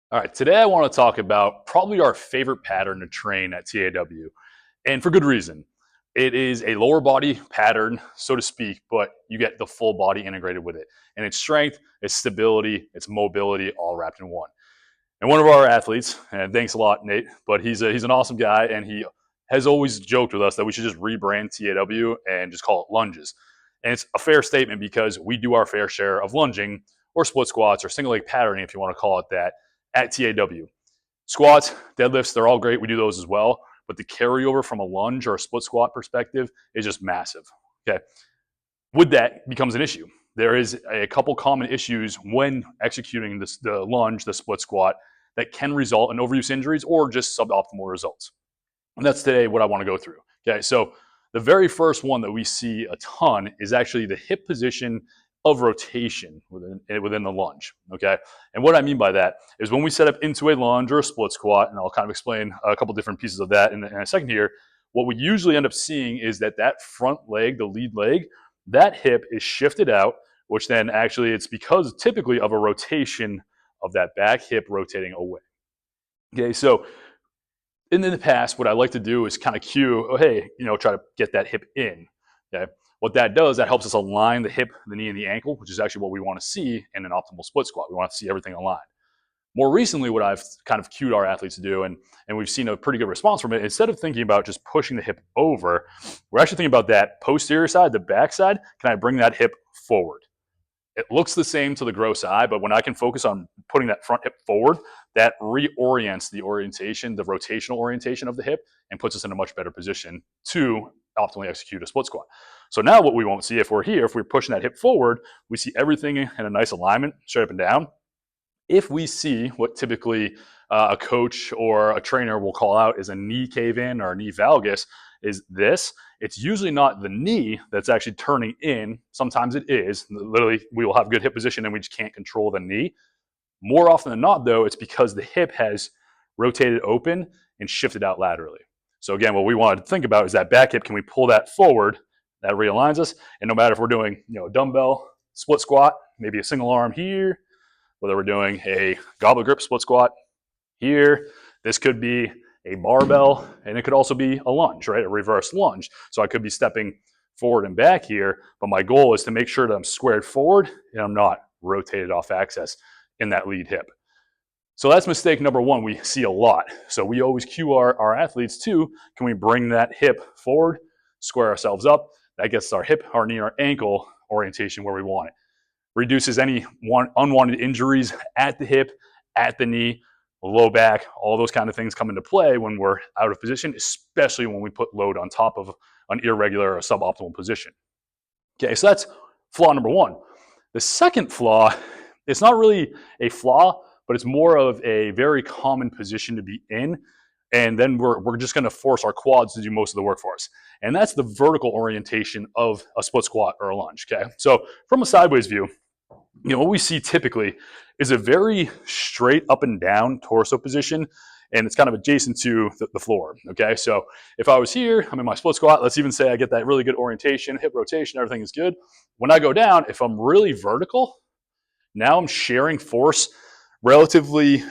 All right, today I want to talk about probably our favorite pattern to train at TAW, and for good reason. It is a lower body pattern, so to speak, but you get the full body integrated with it. And its strength, its stability, its mobility, all wrapped in one. And one of our athletes, and thanks a lot, Nate, but he's an awesome guy, and he has always joked with us that we should just rebrand TAW and just call it lunges. And it's a fair statement because we do our fair share of lunging or split squats or single leg patterning, if you want to call it that, at TAW. Squats, deadlifts, they're all great. We do those as well. But the carryover from a lunge or a split squat perspective is just massive. Okay. With that becomes an issue. There is a couple common issues when executing the lunge, the split squat, that can result in overuse injuries or just suboptimal results. And that's today what I want to go through. Okay, so the very first one that we see a ton is actually the hip position of rotation within the lunge. Okay, and what I mean by that is when we set up into a lunge or a split squat, and I'll kind of explain a couple different pieces of that in a second here. What we usually end up seeing is that front leg, the lead leg, that hip is shifted out, which then actually it's because typically of a rotation of that back hip rotating away. Okay, so in the past, what I like to do is kind of cue, oh, hey, try to get that hip in. Okay. What that does, that helps us align the hip, the knee, and the ankle, which is actually what we want to see in an optimal split squat. We want to see everything aligned. More recently, what I've kind of cued our athletes to do, and we've seen a pretty good response from it, instead of thinking about just pushing the hip over, we're actually thinking about that posterior side, the back side. Can I bring that hip forward? It looks the same to the gross eye, but when I can focus on putting that front hip forward, that reorients the orientation, the rotational orientation of the hip, and puts us in a much better position to optimally execute a split squat. So now what we won't see if we're here, if we're pushing that hip forward, we see everything in a nice alignment, straight up and down. If we see what typically a coach or a trainer will call out is a knee cave in or a knee valgus, is this. It's usually not the knee that's actually turning in. Sometimes it is. Literally, we will have good hip position and we just can't control the knee. More often than not, though, it's because the hip has rotated open and shifted out laterally. So again, what we want to think about is that back hip. Can we pull that forward? That realigns us. And no matter if we're doing a dumbbell split squat, maybe a single arm here, whether we're doing a goblet grip split squat here, this could be a barbell, and it could also be a lunge, right? A reverse lunge. So I could be stepping forward and back here, but my goal is to make sure that I'm squared forward and I'm not rotated off axis in that lead hip. So that's mistake number one we see a lot. So we always cue our athletes to, can we bring that hip forward, square ourselves up? That gets our hip, our knee, our ankle orientation where we want it. Reduces any unwanted injuries at the hip, at the knee, low back, all those kind of things come into play when we're out of position, especially when we put load on top of an irregular or suboptimal position. Okay, so that's flaw number one. The second flaw, it's not really a flaw, but it's more of a very common position to be in. And then we're just going to force our quads to do most of the work for us. And that's the vertical orientation of a split squat or a lunge. Okay, so from a sideways view, what we see typically is a very straight up and down torso position, and it's kind of adjacent to the floor. Okay, so if I was here, I'm in my split squat. Let's even say I get that really good orientation, hip rotation, everything is good. When I go down, if I'm really vertical, now I'm sharing force relatively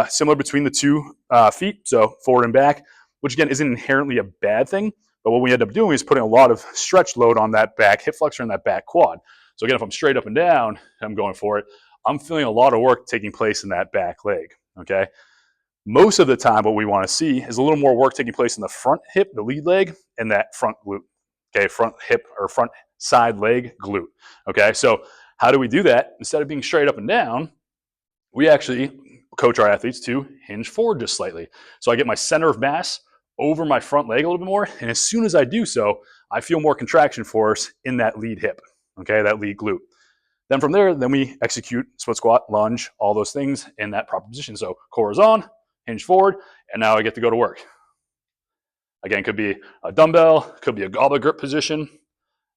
similar between the two feet, so forward and back, which again isn't inherently a bad thing. But what we end up doing is putting a lot of stretch load on that back hip flexor and that back quad. So again, if I'm straight up and down, I'm going for it, I'm feeling a lot of work taking place in that back leg, okay? Most of the time, what we want to see is a little more work taking place in the front hip, the lead leg, and that front glute, okay? Front hip or front side leg glute, okay? So how do we do that? Instead of being straight up and down, we actually coach our athletes to hinge forward just slightly. So I get my center of mass over my front leg a little bit more, and as soon as I do so, I feel more contraction force in that lead hip, okay, that lead glute. Then from there, we execute split squat, lunge, all those things in that proper position. So core is on, hinge forward, and now I get to go to work. Again, could be a dumbbell, could be a goblet grip position,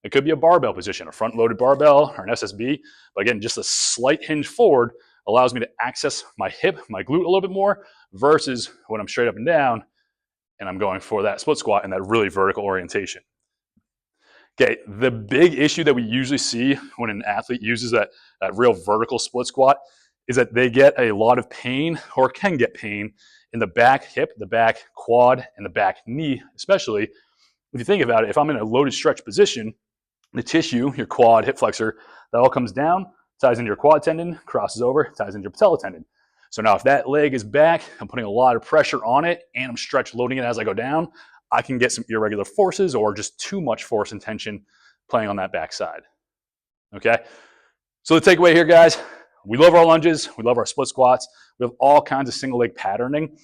it could be a barbell position, a front-loaded barbell or an SSB. But again, just a slight hinge forward allows me to access my hip, my glute a little bit more versus when I'm straight up and down and I'm going for that split squat and that really vertical orientation. Okay, the big issue that we usually see when an athlete uses that real vertical split squat is that they get a lot of pain, or can get pain, in the back hip, the back quad, and the back knee, especially. If you think about it, if I'm in a loaded stretch position, the tissue, your quad, hip flexor, that all comes down, ties into your quad tendon, crosses over, ties into your patella tendon. So now if that leg is back, I'm putting a lot of pressure on it and I'm stretch loading it as I go down, I can get some irregular forces or just too much force and tension playing on that backside. Okay? So the takeaway here, guys, we love our lunges, we love our split squats, we have all kinds of single leg patterning.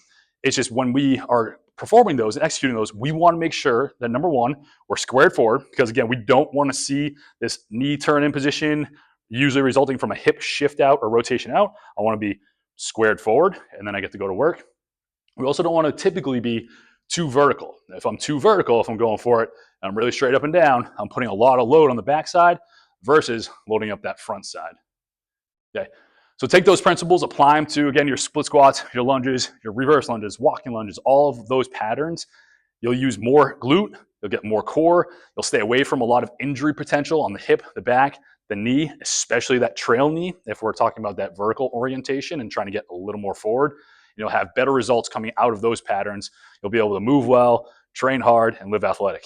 It's just when we are performing those and executing those, we want to make sure that number one, we're squared forward, because again, we don't want to see this knee turn in position, usually resulting from a hip shift out or rotation out. I want to be squared forward, and then I get to go to work. We also don't want to typically be too vertical. If I'm too vertical, if I'm going for it, I'm really straight up and down, I'm putting a lot of load on the backside versus loading up that front side. Okay. So take those principles, apply them to, again, your split squats, your lunges, your reverse lunges, walking lunges, all of those patterns. You'll use more glute, you'll get more core, you'll stay away from a lot of injury potential on the hip, the back, the knee, especially that trail knee, if we're talking about that vertical orientation and trying to get a little more forward. You'll have better results coming out of those patterns. You'll be able to move well, train hard, and live athletic.